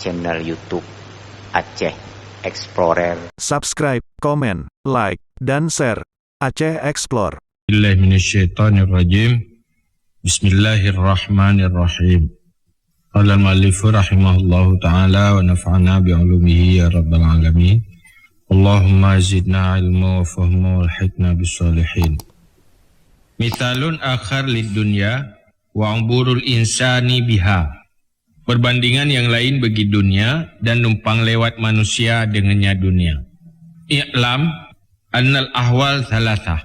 channel YouTube Aceh Explorer. Subscribe, komen, like, dan share. Aceh Explore. Bismillahirrahmanirrahim. Bismillahirrahmanirrahim. Qala al-mu'allifu rahimahullahu ta'ala wa nafa'ana bi'ulumihi ya rabbal alamin. Allahumma zidna ilmu wa fahmu wal hikna bisalihin. Mithalun akhar lid dunya wa umburul insani biha. Perbandingan yang lain bagi dunia dan numpang lewat manusia dengannya dunia. I'lam annal ahwal thalathah.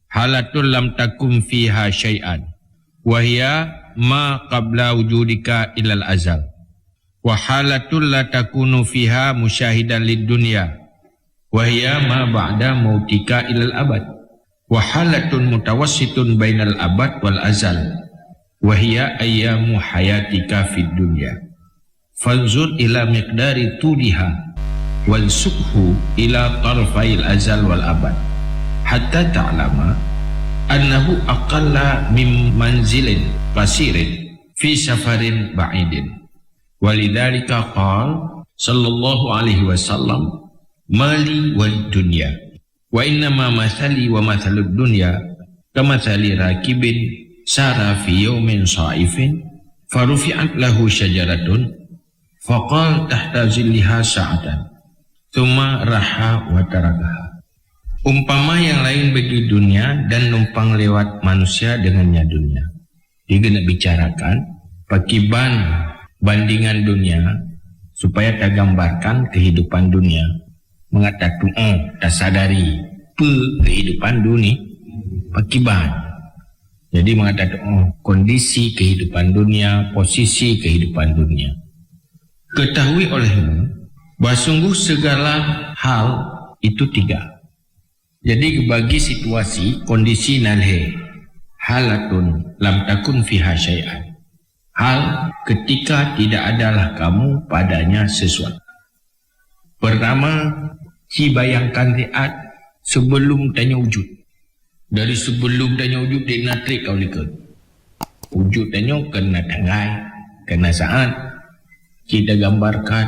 Halatul lam takum fiha syai'an. Wahia ma qabla wujudika ilal azal. Wa halatul la takunu fiha musyahidan lid dunya. Wahia ma ba'da mautika ilal abad. Wa halatun mutawassitun bainal abad wal azal. Wahia ayyamu hayatika fid dunya. Fanzur ila miqdari tuliha wal sukhu ila tarfail azal wal abad hatta ta'lama annahu aqalla min manzilin qasirin fi safarin ba'idin. Walidhalika qala sallallahu alaihi wasallam mali wal dunya wa innama mathali wa mathalud dunya kamathali rakibin sara fi yawmin sa'ifin farufi'at lahu syajaratun faqal tahta zilliha sa'atan thumma raha wa tarakaha. Umpama yang lain bagi dunia dan numpang lewat manusia dengannya dunia. Dia nak bicarakan pakiban bandingan dunia supaya tak gambarkan kehidupan dunia. Mengatakan tak sadari kehidupan dunia pakiban. Jadi mengatakan kondisi kehidupan dunia, posisi kehidupan dunia. Ketahui olehmu bahawa sungguh segala hal itu tiga. Jadi bagi situasi, kondisi nalhe, halatun lam takun fiha syai'an. Hal ketika tidak adalah kamu padanya sesuatu. Pertama, si bayangkan riat sebelum tanya wujud. Dari sebelum tanya wujud dia nak trik kau lihat. Wujud tanya kena tangai, kena saat. Kita gambarkan.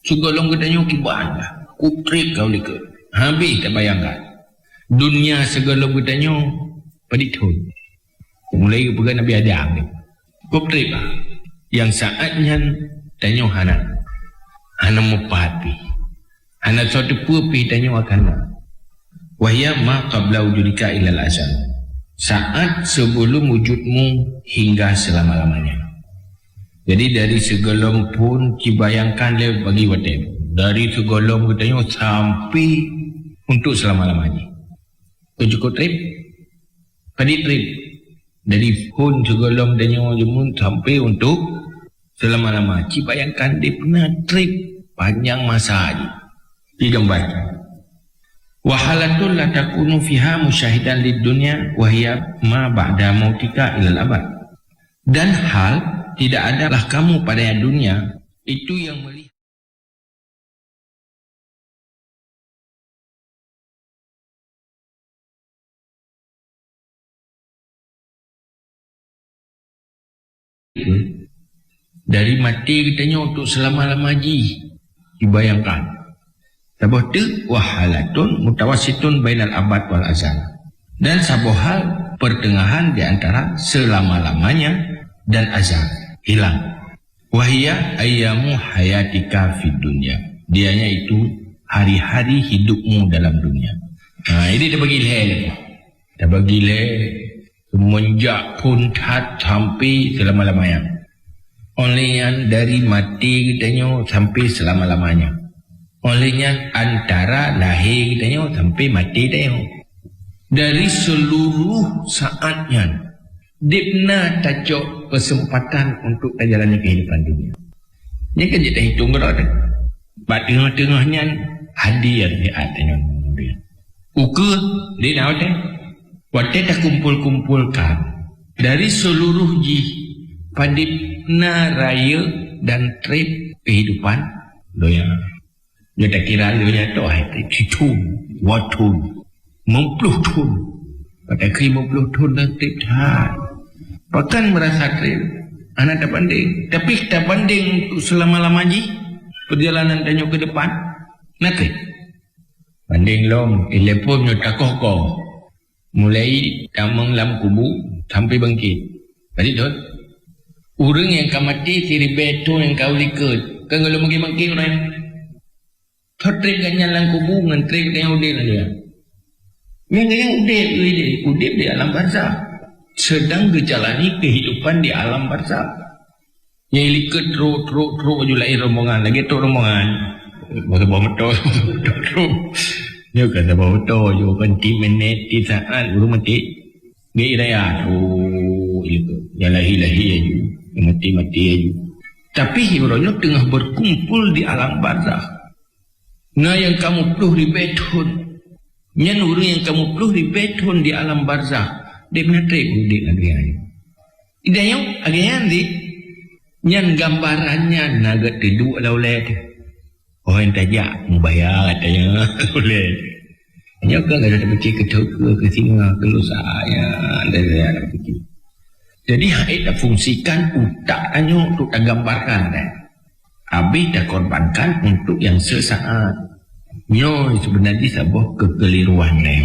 Segala kita tanya kiban lah. Ku trik kau lihat. Habis tak bayangkan. Dunia segala kita tanya peditun. Mulai pegang Nabi Adam ni. Ku trik lah. Yang saatnya tanya hana. Hana mupati. Hana suatu pupi tanya akan. Wahia ma qabla wujudika ilal azal. Saat sebelum wujudmu hingga selama-lamanya. Jadi dari segelom pun cibayangkan lewat bagi watem. Dari segelom katanya sampai untuk selama-lamanya. Itu cukup trip. Tadi trip. Dari pun segelom tanya jemun sampai untuk selama-lamanya. Cibayangkan dia pernah trip panjang masa aja. Digambarkan. Wahalatul la takunu fiha musyahidan lid dunya wahia ma ba'da mautika ilal abad. Dan hal tidak adalah kamu pada dunia itu yang melihat dari mati katanya untuk selama-lamanya. Dibayangkan. Sabuh tu wahalatun mutawassitun bainal abad wal azal. Dan sabuh hal pertengahan di antara selama-lamanya dan azal. Hilang. Wahia ayyamu hayatika fid dunya. Dianya itu hari-hari hidupmu dalam dunia. Ini dia bagi leh. Dia bagi leh semenjak pun sampai selama-lamanya. Olehnya dari mati katanya sampai selama-lamanya. Olehnya antara lahir katanya sampai mati katanya. Dari seluruh saatnya dia pernah tajuk kesempatan untuk jalannya kehidupan dunia. Ini kan kita hitung berapa. Pada tengah-tengahnya hadiah dia adanya. Ukur dia nak ada. Waktu dah kumpul-kumpulkan dari seluruh pada pernah raya dan trip kehidupan doya. Dia tak kira dia tu hitun, watun, 50 tun. Pada 50 tun dan trip dah. Bahkan merasa trip. Anak tak banding. Tapi tak banding selama-lamanya. perjalanan tanya ke depan nanti banding lom telepon nyo takoh mulai tamang lam kubu sampai bangkit tadi tu orang yang kau mati siri betul yang kau liket kan kalau bangkit orang tertrip ganyan lang kubu ngan trip kaya udip lah dia yang udip di alam barzah sedang berjalani kehidupan di alam barzah. Yang liket teruk je lahir rombongan. Lagi tu rombongan. Bawa motor. Dia kata bawa motor je. Kan 10 minit, 3 saat. Baru mati. Dia raya. Yang lahir-lahir je. Yang mati-mati je. Tapi hiburannya tengah berkumpul di alam barzah. Nah yang kamu perlu ribetun. Yang orang yang kamu perlu ribetun di alam barzah. Dia benar trip udik lagi aja. Ida yang agian di nyan gambarannya naga tidur oleh oh yang tajak membayar katanya oleh. Hanya kan ada bercik ke singa ke lusanya dari ada bercik. Jadi haid dah fungsikan utak hanya untuk gambarkan dah. Habis dah korbankan untuk yang sesaat. Nyo sebenarnya sebuah kekeliruan dah.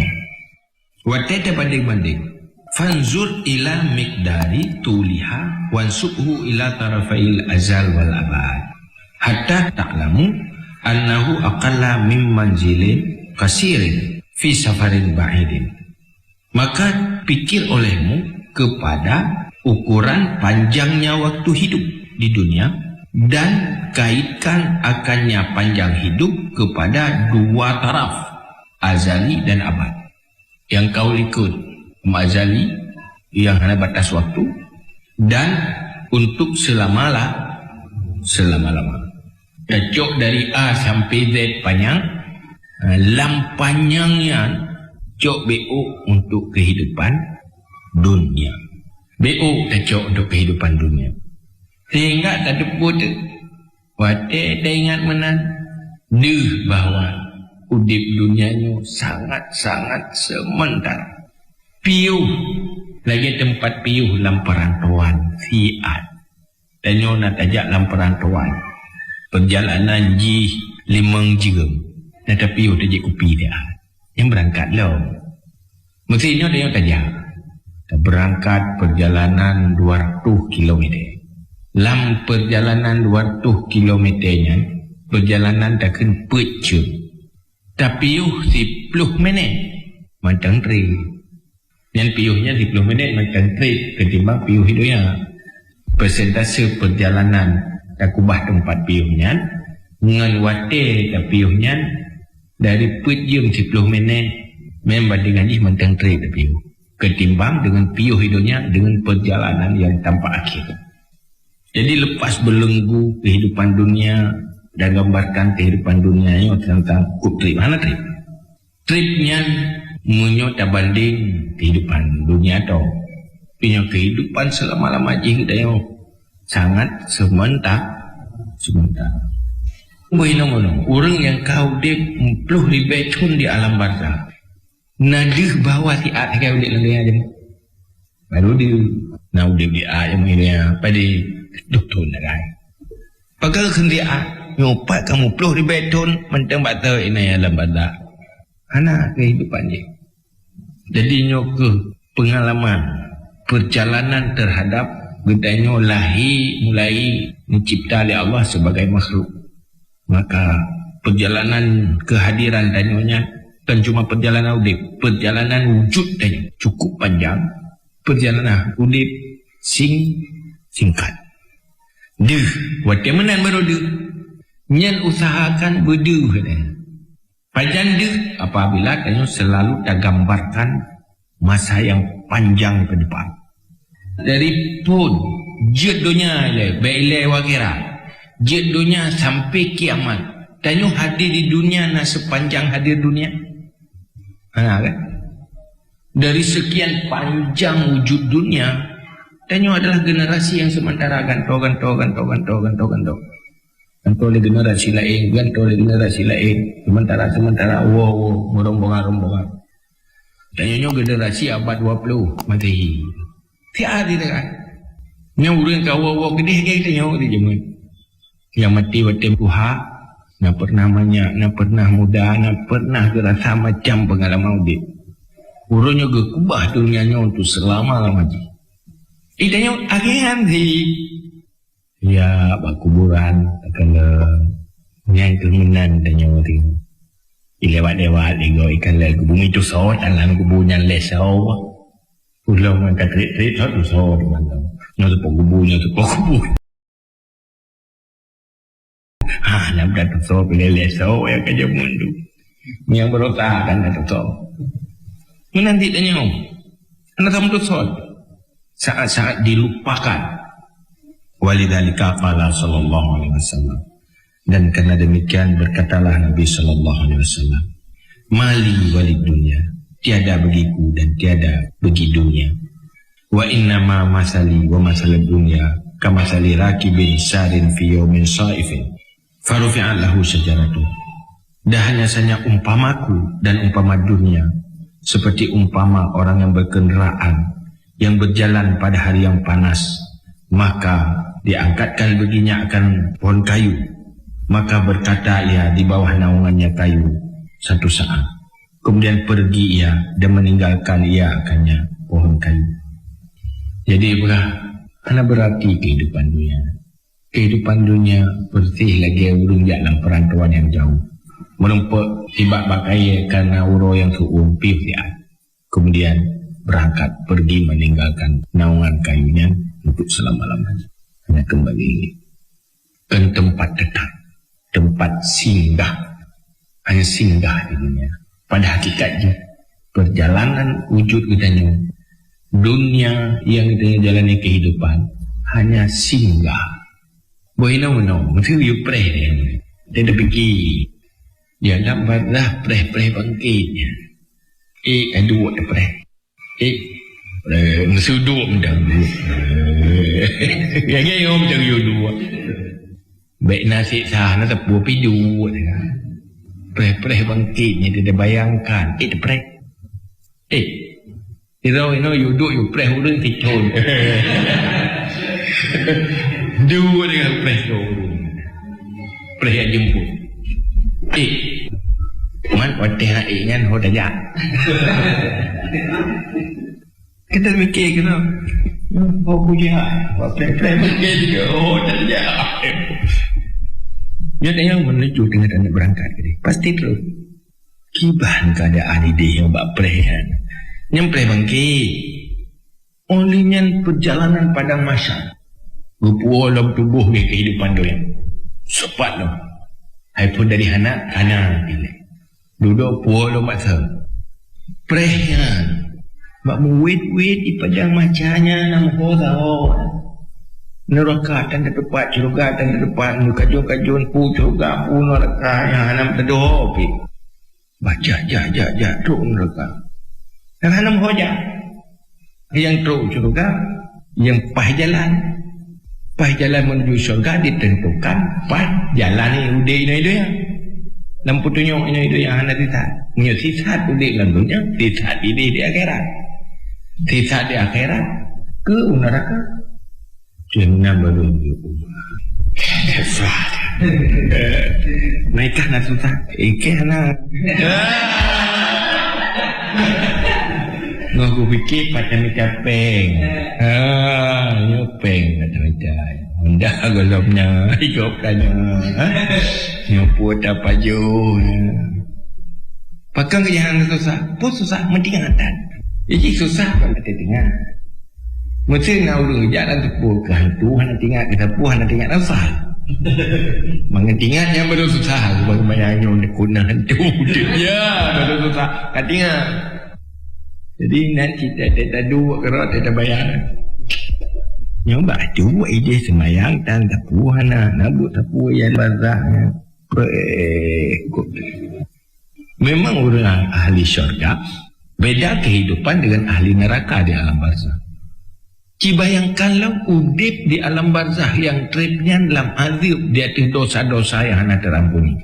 Waktu banding-banding. Fanzur ila miqdari tuliha wansubhu ila tarafail azal wal abad hatta ta'lamu annahu aqalla min manzilin kasirin fi safarin ba'idin. Maka pikir olehmu kepada ukuran panjangnya waktu hidup di dunia dan kaitkan akannya panjang hidup kepada dua taraf azali dan abad yang kau ikut. Azali yang hanya batas waktu dan untuk selama-lama. Cocok dari A sampai Z panjang, lam panjangnya cocok BO untuk kehidupan dunia. BO cocok untuk kehidupan dunia. Sehingga tak debut wate dah ingat menan bahawa udip dunianya sangat-sangat sementara. Piuh lagi tempat piuh dalam perantauan siat dan nak tajak dalam perantauan perjalanan ji 5 jam nak piuh tajak kopi dia yang berangkat lo mestinya dia tajak berangkat perjalanan 200 km dalam perjalanan 200 km nya perjalanan takkan pecah tapi piuh 10 minit macam tri. Yang piuhnya 10 minit macam trip ketimbang piuh hidupnya. Persentase perjalanan tak kubah tempat piuhnya dengan wate tak piuhnya dari pejam 10 minit membandingkan ini macam trip tak piuh. Ketimbang dengan piuh hidupnya dengan perjalanan yang tanpa akhir. Jadi lepas belenggu kehidupan dunia dan gambarkan kehidupan dunia ini tentang trip. Mana trip? Tripnya munyo tak banding kehidupan dunia tu. Punya kehidupan selama-lama je sangat sementara. Bohong orang yang kau dek perlu ribetun di alam barzah. Nadih bawa si at kau dek lagi aja. Baru dia nak dek dia aja mungkin pada doktor nak. Pagal kendi at nyopat kamu perlu ribetun mentang batal ini alam barzah. Anak kehidupan je. Jadi ke pengalaman perjalanan terhadap gedanya mulai mencipta oleh Allah sebagai makhluk. Maka perjalanan kehadiran danyonya kan cuma perjalanan udip, perjalanan wujud danyo cukup panjang, perjalanan udip singkat. Wate menan baru nyen usahakan berduh dan panjang apabila danyo selalu dah gambarkan masa yang panjang ke depan. Dari pun jet dunia bailai wakira jet dunia sampai kiamat danyo hadir di dunia sepanjang hadir dunia. Kan? Dari sekian panjang wujud dunia danyo adalah generasi yang sementara ganto. Ganto oleh generasi lain, sementara rombongan. Tanya generasi abad 20 Masehi. Tiada kan? Yang orang kau gede tanya dia jemut. Yang mati waktu buha Nak pernah banyak, nak pernah muda, nak pernah rasa macam pengalaman udik. Urutnya ke kubah dunianya untuk selama-lamanya. Tanya akhirnya sih. Ya, kuburan kalau yang kemunan tanya orang. Lewat-lewat lego ikan le bumi tu so dalam kubunya lesau. Pulau angkat trik-trik tu so teman-teman. Nyo tu kubunya tu kubu. Nak dah so pilih lesau yang kerja mundu. Yang berotak kan dah so. Menanti tanya. Anak tamu tu so. Saat-saat dilupakan. Walidzalika qala sallallahu alaihi wasallam. Dan karena demikian berkatalah Nabi sallallahu alaihi wasallam, mali walid dunya, tiada bagiku dan tiada bagi dunia. Wa inna ma masali wa masal dunya kama masali rakibin sarin fi yawmin saifin farufi'a lahu syajaratu. Dah hanya saja umpamaku dan umpama dunia seperti umpama orang yang berkenderaan yang berjalan pada hari yang panas, maka diangkatkan baginya akan pohon kayu, maka berkata ia di bawah naungannya kayu satu saat, kemudian pergi ia dan meninggalkan ia akannya pohon kayu. Jadi berarti kehidupan dunia. Kehidupan dunia bersih lagi urung dalam perantauan yang jauh, merempek tiba bakai karena uro yang suumpih dia, kemudian berangkat pergi meninggalkan naungan kayunya untuk selama-lamanya. Hanya kembali ke tempat tetap, tempat singgah, hanya singgah di dunia. Pada hakikatnya perjalanan wujud kitanya, dunia yang kita jalani kehidupan hanya singgah. Boleh no, mesti you pray dia. Dia fikir dia nak barzah pray bangkitnya. Aduh ada pray. Mesti duduk macam tu. Yang om macam you dua. Baik nasi sah nak tepu pidu. Pray bangkitnya dia bayangkan. Pray. You know you do you pray urang ticon. Dua dengan pray urang. Pray jemput. Man watih ingan ho daya. Kita mikir kena. Oh punya. Pray bangkit juga. Oh daya. Dia tanya menuju dengan anak berangkat ke dia. Pasti terus. Kibahan keadaan ide yang buat perahan. Yang pray bangkit. Only yang perjalanan padang masyar. Berpuas dalam tubuh ni kehidupan dia. Sepat tu. Hai pun dari anak kanan. Duduk puas dalam masa. Perahan. Mak wait di padang macanya nama kau. Neraka dan tempat syurga dan tempat kajun pu syurga pu neraka yang hanam tedoh pi. Baca truk neraka. Dan hanam hoja. Yang truk syurga, yang pah jalan menuju syurga ditentukan pah jalan ni udik ini dia. Lampu tunjuk ini dia yang hendak sisat. Punya sisat udik lantunya, sisat ini di akhirat. Sisat di akhirat ke neraka. Jangan berunjuk. Sesat. Naikkan nak susah. Nak. Ngaku fikir macam capeng. Nyopeng macam-macam. Hendak golopnya, hidupkannya. Nyoput apa jauh. Pakai kejahan susah. Pun susah mentingatan. Jadi susah kalau kita tengah. Mesti nak urus jalan tepu ke hantu, hendak tinggal ke tepu, hendak tinggal susah. Mengentingat yang baru susah. Sebab bayangnya nak guna hantu. Ya, baru susah. Kat tinggal. Jadi nanti tak dua kerot, tak bayang. Nyoba cuba ide semayang dan tepu, hendak nabut tepu yang barzahnya. Memang orang ahli syurga beda kehidupan dengan ahli neraka di alam barzah. Bayangkanlah udip di alam barzah yang tripnya dalam azab di atas dosa-dosa yang hendak terampuni.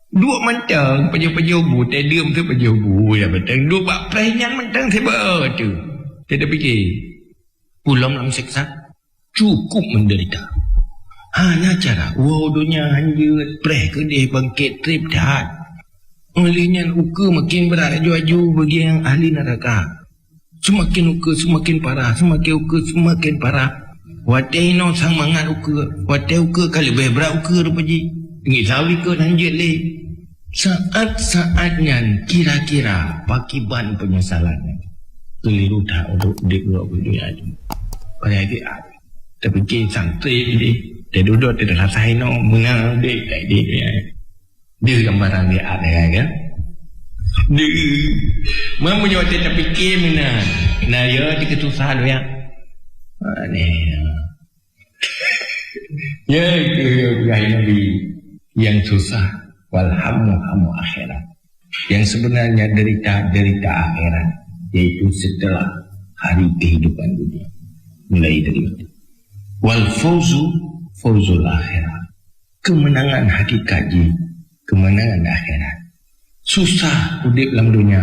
Dua mentang pejuh-pejuh tedium tu pejuh ya betul. Dua bak prehnyan mentang sebab tu. Tidak fikir pulang dalam siksa cukup menderita. Hanya cara dunia hanyut preh ke dia bangkit trip dah. Olehnya uka makin berat aju bagi yang ahli neraka. Semakin uka semakin parah, semakin uka semakin parah. Watai no sang mangat uka, watai uka kali berat uka rupaji. Tinggi sawi ke nanjut le. Saat-saatnya kira-kira pakiban penyesalan. Keliru tak untuk dikluar dunia itu. Pada dia tapi kisah trip dia. Dia duduk, dia rasain mengenal dia. Dia gambaran dia ada kan? Dia mempunyai waktu tak fikir mana. Nah ya, dia kesusah tu ya. Ni. Ya, itu Nabi yang susah. Walhamu akhirat. Yang sebenarnya derita akhirat. Yaitu setelah hari kehidupan dunia. Mulai dari itu. Wal Fauzul akhirat. Kemenangan hakikatnya, kemenangan akhirat. Susah udip dalam dunia,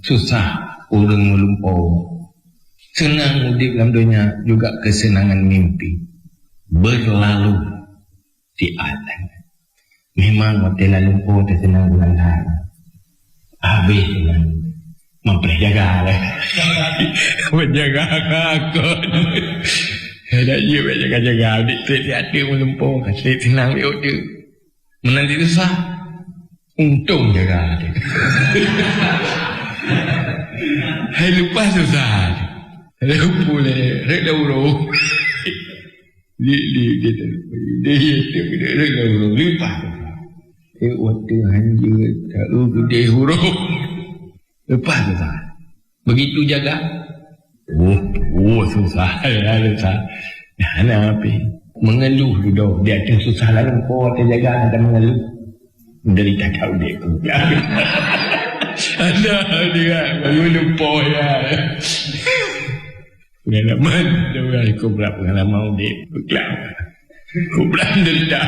susah orang melumpau. Senang udip dalam dunia juga kesenangan mimpi. Berlalu di alam. Memang waktu lalu lumpau tersenang bulan hari. Habis dengan memperjaga lah. Menjaga kakak. Ada je jaga-jaga adik trip ada melumpur trip senang dia ada. Menanti susah. Untung jaga dia. Hai lupa susah. Lupa le, rek lau. Li gitu. Dia rek lau lupa. Waktu hanya tak gede huruf. Lepas susah. Begitu jaga. Susah. Apa? Mengeluh dulu. Dia ada susah lalu. Dia jaga ada mengeluh. Dari tak tahu dia tu. Ada dia. Baru lupa ya. Pengalaman. Aku berapa pengalaman dia. Aku berapa menderita.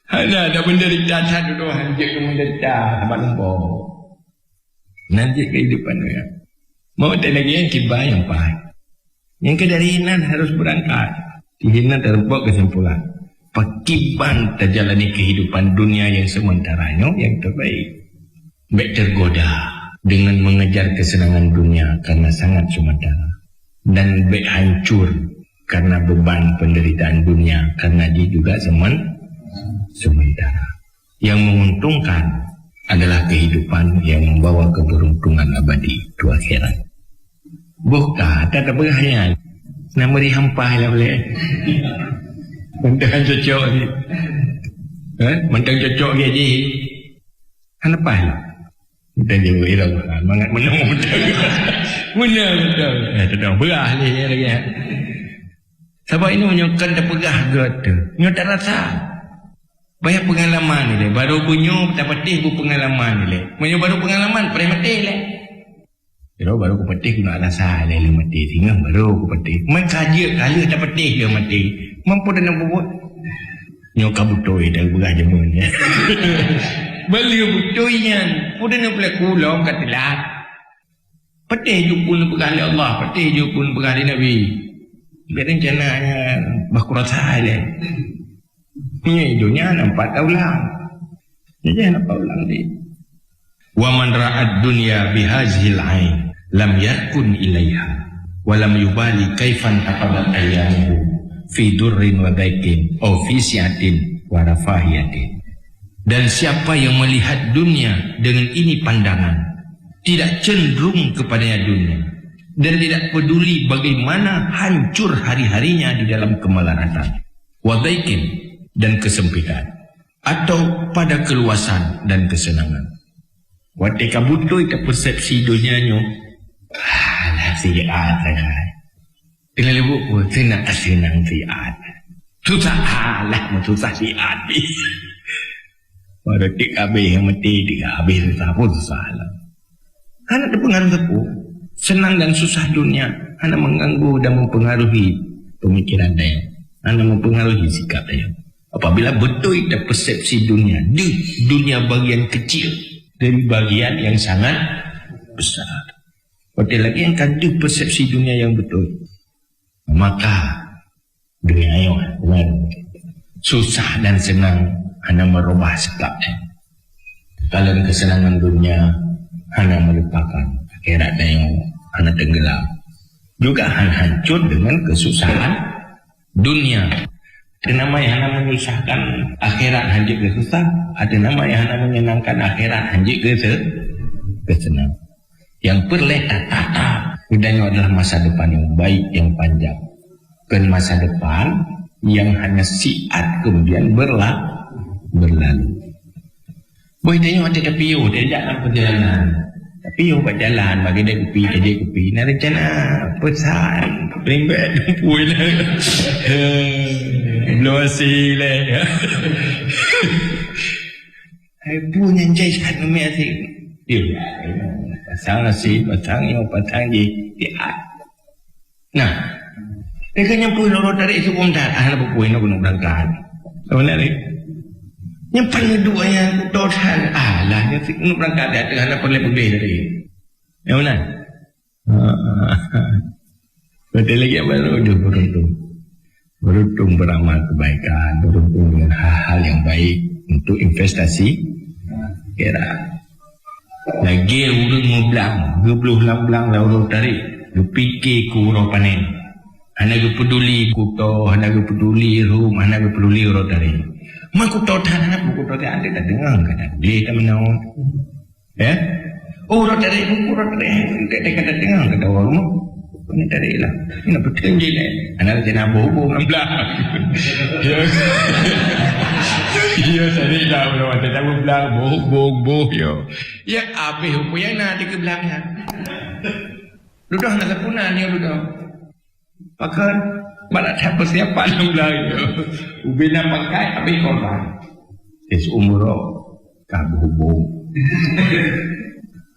Ada menderita. Satu dua hanjik menderita. Nampak lupa. Nanti kehidupan dia. Mau tak lagi yang kibar yang pahit. Yang kedarinan harus berangkat. Dihinan terbuat kesimpulan. Pakiban terjalani kehidupan dunia yang sementaranya yang terbaik. Baik tergoda dengan mengejar kesenangan dunia karena sangat sementara. Dan baik hancur karena beban penderitaan dunia karena dia juga sementara. Yang menguntungkan adalah kehidupan yang membawa keberuntungan abadi itu akhirat. Bukan, tak ada berhayal. Nak beri hampah lah boleh. Mentang cocok ni. Mentang cocok dia je. Lepas lah. Mentang dia berhirau. Mangat menang mentang. Menang mentang. Tak tahu berah ni lagi. Sebab ini menyokkan tak perah kata. Nyo tak rasa. Banyak pengalaman ni. Baru punya tak patih pun pengalaman ni. Punya baru pengalaman pernah mati lah. Baru aku patih aku nak rasa dia mati. Sehingga baru aku patih. Mereka je kala tak patih dia mati. Mampu dan nak buat. Nyoka butoi dah berah jemun. Beliau butoinya. Pudah nak pula kulang katalah. Patih je pun berkali Allah. Patih je pun berkali Nabi. Biar rencananya berkurasa dia. Ini dunia nampak ulang. Jadi nampak ulang dia. Wa man ra'ad dunya bihazhil ain lam yakun ilaiha wa lam yubali kaifan taqadat ayyamuhu fi durrin wa daikin aw fi siatin wa rafahiyatin. Dan siapa yang melihat dunia dengan ini pandangan, tidak cenderung kepadanya dunia dan tidak peduli bagaimana hancur hari-harinya di dalam kemelaratan, wa daikin dan kesempitan, atau pada keluasan dan kesenangan. Waktu kabutoi ke persepsi dunianya. Alah siat saya. Dengan lebuk pun senang siat. Susah alah susah siat. Pada tik habis yang mati tik habis susah pun susah lah. Anak ada pengaruh tepuk. Senang dan susah dunia. Anak mengganggu dan mempengaruhi pemikiran dia. Anak mempengaruhi sikap dia. Apabila betul ada persepsi dunia di dunia bagian kecil dari bagian yang sangat besar. Ada lagi yang ada persepsi dunia yang betul. Maka dunia yang susah dan senang hanya merubah sebabnya. Dalam kesenangan dunia hanya melupakan akhirat yang hanya tenggelam. Juga hancur dengan kesusahan dunia. Ada nama yang hanya menyusahkan akhirat hancur ke susah, ada nama yang hanya menyenangkan akhirat hancur ke senang. Yang perletak-tata budaya adalah masa depan yang baik, yang panjang. Dan masa depan yang hanya siat kemudian berlalu. Boleh tengok ada piu, dia jalan perjalanan. Piu berjalan, bagi dia kepi. Nak rencana pesan, rimbat dumpui lah. Belum hasil lah. Punya jaisan nama asyik. Dia pasang nasi, pasang je. Nah, dia kan nyampu orang tarik itu pun tak. Anak berpuih nak guna berangkat. Sebenarnya ni. Nyampan kedua yang dosan. Alah, dia nak berangkat dia tengah nak perleh-perleh tadi. Yang mana? Betul lagi apa? Beruntung beramal kebaikan. Beruntung dengan hal-hal yang baik untuk investasi. Kira. Lagi urut ngublang. Gebluh lang-blang lah urut tarik. Gepikir ku urut panen. Anak peduli kuto, anak peduli rum, anak peduli urut tarik. Mak kuto tanah, kuto tarik ada tak dengar kata. Boleh tak menau. Ya? Oh urut tarik, tak kata dengar kata orang. Ini tarik lah. Ini betul je lah. Anak jangan bobo ngamblang. Ya tarik lah. Orang tak tahu belang. Boh. Ya habis yang nak ke belangnya. Duduk nak sempurna ni duduk. Pakai mana tak persiapan dalam belang itu. Ubin nak pakai habis korban. Seumur kabuh.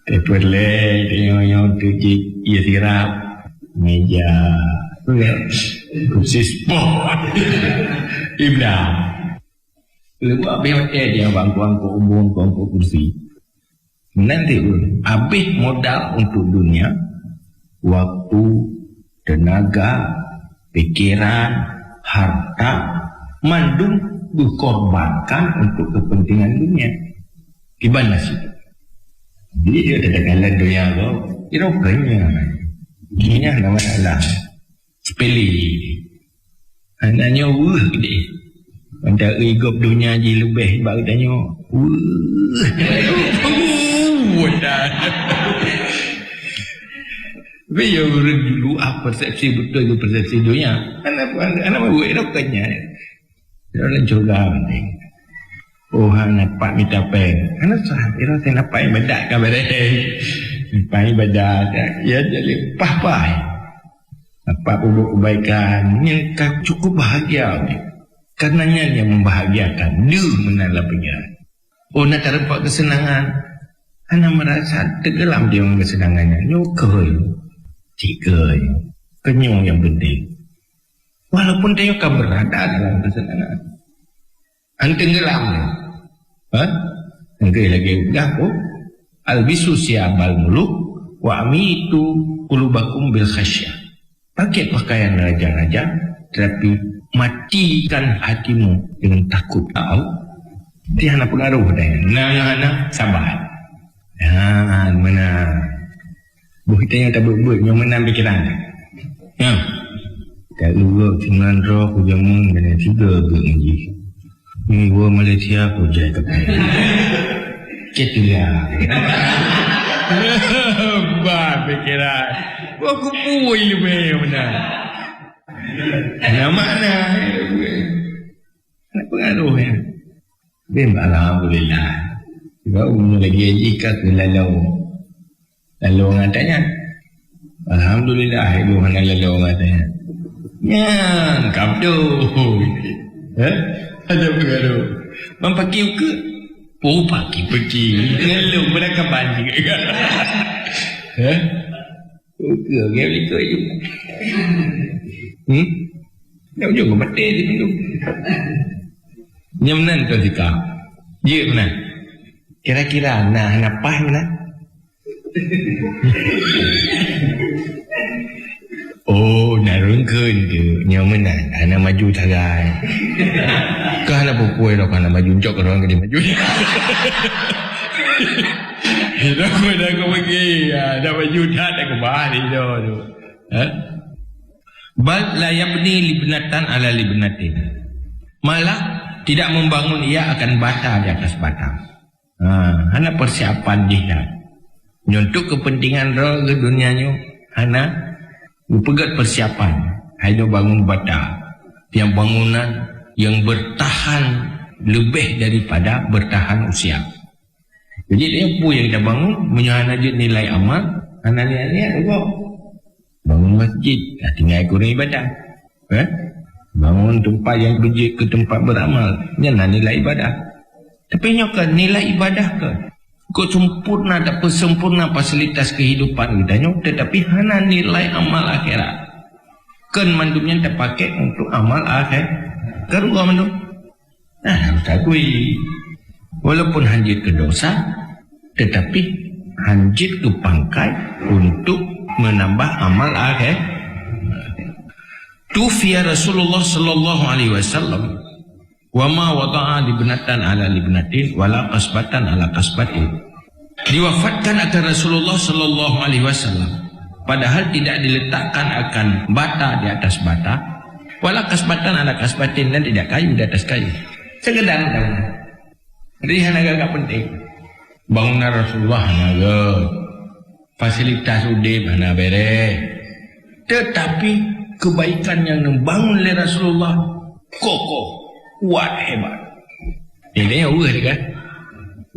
Perleh tengok tujuk ia sirap meja kursi sport iblah lepas habis dia bangku umum bangku kursi nanti habis modal untuk dunia, waktu, tenaga, pikiran, harta mandung dikorbankan untuk kepentingan dunia. Gimana sih? Jadi dia ada kala dunia tu, kira kaya. Ini ada masalah. Sepele. Anaknya dia. Pada igop dunia je lebih baru tanya. Tapi orang dulu persepsi betul itu persepsi dunia. Anak buat rokanya. Orang juga penting. Oh, anak pak minta peng. Anak sah. Saya nampak ibadat kabar nampak ibadat. Ya jadi pah-pah. Nampak buat kebaikan. Yang cukup bahagia. Karenanya yang membahagiakan. Dia menala pengiran. Oh, nak terdapat kesenangan. Anak merasa tenggelam dia dengan kesenangannya. Nyokoi. Cikoi. Kenyong yang penting. Walaupun dia akan berada dalam kesenangan. Tenggelam. Engkau lagi gapo. Albisu siabal muluk. Wa amitu kulubakum bil khasyah. Pakai pakaian raja-raja. Tetapi matikan hatimu dengan takut. Tahu? Dia nak pengaruh dengan anak sabar. Dan mana kita yang tak buat yang menang pikiran. Ya. Tak lupa dengan roh hujamun dan tiga berjanji. Ini gua Malaysia aku jaya tepat. Ketulah. Bah pikiran. Gua kupui lebih benar. Yang mana? Nak pengaruh ya. Alhamdulillah. Sebab umur lagi jika ke lalau. Lalau orang tanya. Alhamdulillah. Ibu mana lalau orang tanya. Ya, kapdo. Ada pengaruh. Mempakai ke? Oh, pakai. Lalau berapa banyak. Ke, dia ikut je. Dia juga mati di situ. Yang mana tu sikap? Dia mana? Kira-kira nak apa mana? Oh, narun Engkeun tu nyamenan ana maju tagai. Kah ana pupui dah kana maju jok orang ke dia maju. Hidup dah kau pergi, dah maju dah ke balik dah tu. Bal la yabni libnatan ala libnatin. Malah tidak membangun ia akan bata di atas bata. Hana persiapan dia. Untuk kepentingan roh ke dunianya, hana pegat persiapan. Hanya bangun bata. Yang bangunan yang bertahan lebih daripada bertahan usia. Jadi dia pun yang kita bangun, menyahana nilai amal, hana niat juga. Bangun masjid, tinggal kurang ibadah. Bangun tempat yang berjik ke tempat beramal, jangan nilai ibadah. Tapi nyokan nilai ibadah ke? Kau sempurna dapat sempurna fasilitas kehidupan kita nyok, tetapi hana nilai amal akhirat. Kan mandumnya terpakai untuk amal akhirat. Karuah mandum. Harus akui. Walaupun hanjit ke dosa, tetapi hanjit ke pangkai untuk menambah amal akhir. Tufiya Rasulullah sallallahu alaihi wasallam wa ma wada'a libnatan ala libnatin wala qasbatan ala qasbatin. Diwafatkan akan Rasulullah sallallahu alaihi wasallam padahal tidak diletakkan akan bata di atas bata, wala qasbatan ala qasbatin, dan tidak kayu di atas kayu. Sekedar bangunan. Jadi agak penting. Bangunan Rasulullah agak fasilitas udip mana bere, tetapi kebaikan yang membangun oleh Rasulullah kokoh, kuat, hebat. Ini yang wah kan?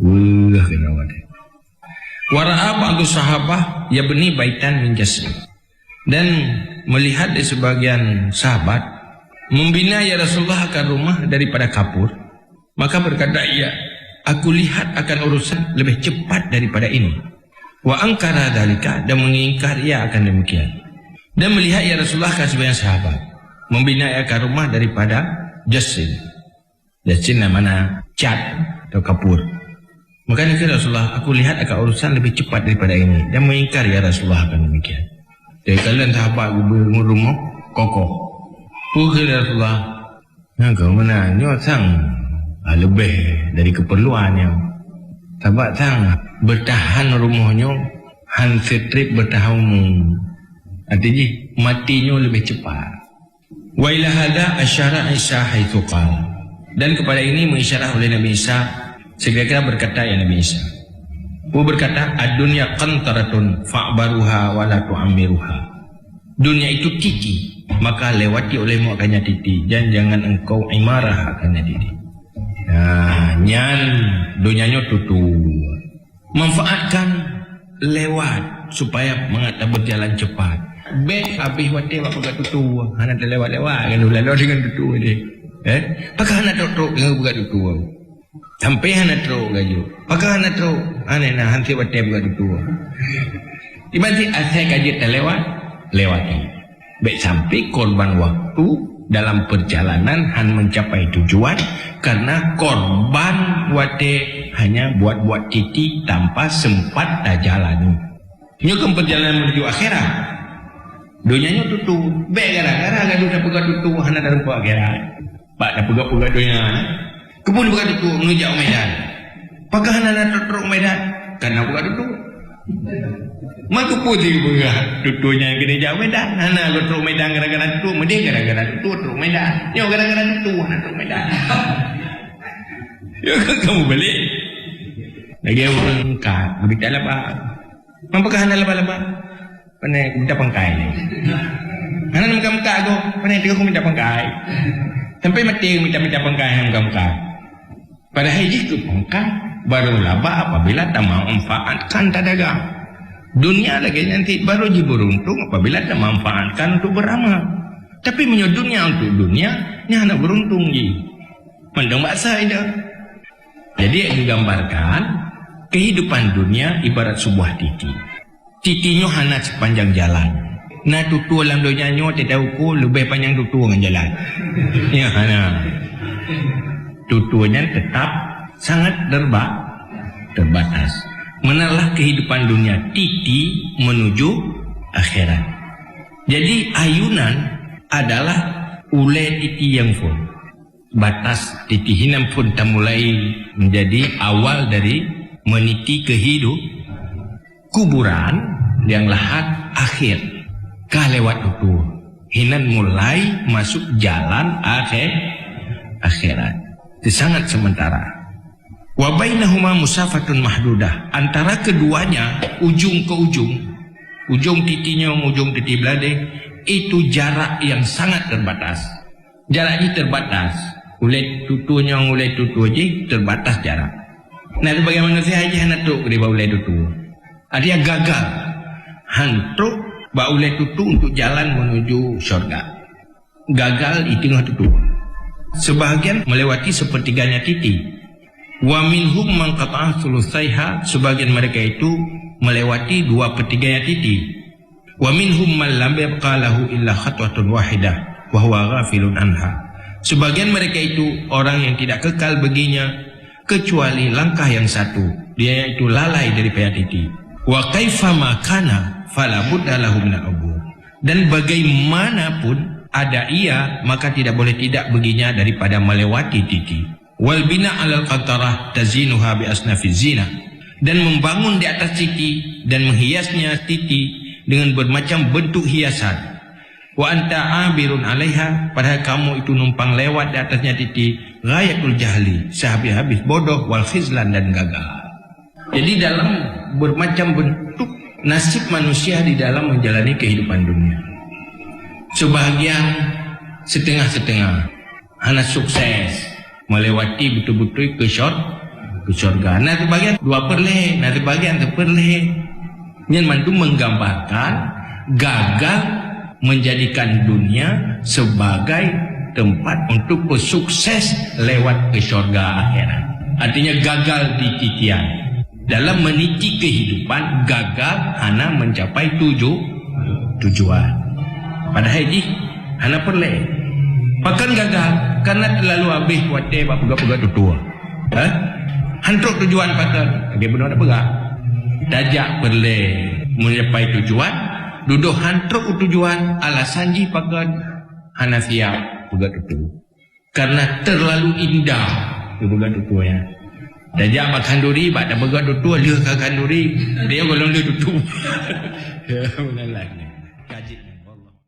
Wah kenapa deh? Wara'a ba'du sahabah yabni baitan min jasad. Dan melihat di sebagian sahabat membina ya Rasulullah akan rumah daripada kapur, maka berkata ia, aku lihat akan urusan lebih cepat daripada ini. Wa angkara dalika, dan mengingkar ia akan demikian. Dan melihat ya Rasulullah akan sebagian sahabat membina akan rumah daripada jasin. Jasin namanya cat atau kapur. Maka dia Rasulullah, aku lihat akan urusan lebih cepat daripada ini, dan mengingkar ya Rasulullah akan demikian. Jadi kalian sahabat bangun rumah kokoh. Puhul Rasulullah, kau mana ni sang lebih dari keperluannya. Sahabat sang bertahan rumahnya, han strip bertahan. Artinya matinya lebih cepat. Wa ila hada asyara Isa haitsu qala. Dan kepada ini mengisyarah oleh Nabi Isa, segera berkata ya Nabi Isa. Hu berkata, ad-dunya qantaratun fa'baruha wa la tu'ammiruha. Dunia itu titi, maka lewati olehmu akannya titi, dan jangan engkau imarah akannya titi. Nyan dunianya tutu. Manfaatkan lewat supaya mengata berjalan cepat. Bek habis wate apa buka tutu. Hana terlewat-lewat kan lalu dengan tutu dia. Pakai hana tok dengan buka tutu. Sampai hana tok gayu. Pakai hana tok ane na hanti wate buka tutu. Ibadi asai kaji terlewat lewati. Bek sampai korban waktu dalam perjalanan han mencapai tujuan, karena korban wate hanya buat-buat titi tanpa sempat dah jalani. Nyukum perjalanan menuju akhirat. Dunianya tutu, be gara-gara gaduh dah pegat tutu hana dalam ku akhirat. Pak dah pegat-pegat dunia. Kebun pegat tutu menuju Medan. Pakah hana dah teruk Medan karena pegat tutu. Maka putih pegat tutunya yang kena jauh Medan. Hana lo teruk Medan gara-gara tutu, mede gara-gara tutu teruk Medan. Yo gara-gara tutu hana teruk Medan. Yo kamu balik. Lagi orang kat, berita apa? Mampakah hana laba-laba? Pandai minta pangkai ni. Hana muka-muka aku, pandai tiga aku minta pangkai. Sampai mati minta pangkai hana muka-muka. Pada haji ke pangkai, baru laba apabila tak manfaatkan tak dagang. Dunia lagi nanti baru je beruntung apabila tak manfaatkan untuk beramal. Tapi menyuruh dunia untuk dunia, ni hana beruntung je. Mandang baksa itu. Jadi digambarkan kehidupan dunia ibarat sebuah titi. Titinya hana sepanjang jalan. Nah tutu dalam dunia tidak ukur lebih panjang tutu dengan jalan. Ya hana. Tutunya tetap sangat terbatas. Menalah kehidupan dunia titi menuju akhirat. Jadi ayunan adalah ulai titi yang pun batas titi hinam pun tak mulai menjadi awal dari meniti kuburan yang lahat akhir kah lewat itu hinan mulai masuk jalan akhirat itu sangat sementara. Wa bainahuma musafatun mahdudah, antara keduanya ujung ke ujung titinya ujung titi belade itu jarak yang sangat terbatas. Jaraknya terbatas. Ulet tutunya ulet tutu aja terbatas jarak. Nah, bagaimana sih aja hantu di bawah ulet tutu? Artinya gagal. Hantu bau ulet tutu untuk jalan menuju surga. Gagal itu tutu. Sebahagian melewati sepertiganya titi. Wa minhum man qata'a thulutsaiha, sebagian mereka itu melewati 2/3 titi. Wa minhum man lam yabqa lahu illa khatwatun wahidah wa huwa ghafilun anha. Sebagian mereka itu orang yang tidak kekal baginya kecuali langkah yang satu, dia itu lalai dari titi. Wa kaifa ma kana fala budda lahu min al-ubur. Dan bagaimanapun ada ia, maka tidak boleh tidak baginya daripada melewati titi. Wal bina 'alal qatarah tazinuha bi asnafiz zina, dan membangun di atas titi dan menghiasnya titi dengan bermacam bentuk hiasan. Wa anta abirun 'alaiha, padahal kamu itu numpang lewat di atasnya titi, ghayatul jahli, sehabis-habis bodoh, wal khizlan, dan gagal. Jadi dalam bermacam bentuk nasib manusia di dalam menjalani kehidupan dunia. Sebahagian setengah-setengah, hanya sukses melewati betul-betul ke surga. Nah, sebagian 2/4, nah sebagian 1/4. Yang mantu menggambarkan gagal menjadikan dunia sebagai tempat untuk bersukses lewat ke surga akhirat. Artinya gagal di titian. Dalam meniti kehidupan, gagal hanya mencapai tujuan. Padahal ini hanya perle. Bahkan gagal karena terlalu habis wate pegak-pegak tutua. Hantuk tujuan pakai dia benar pegak. Dajak perle mencapai tujuan, duduk hantuk tujuan alasan ji pakai hana siap pegak tutua. Karena terlalu indah pegak tutua ya. Dajak makan duri, pada pegak tutua dia kakan duri, dia golong dia tutua. Ya benar lah.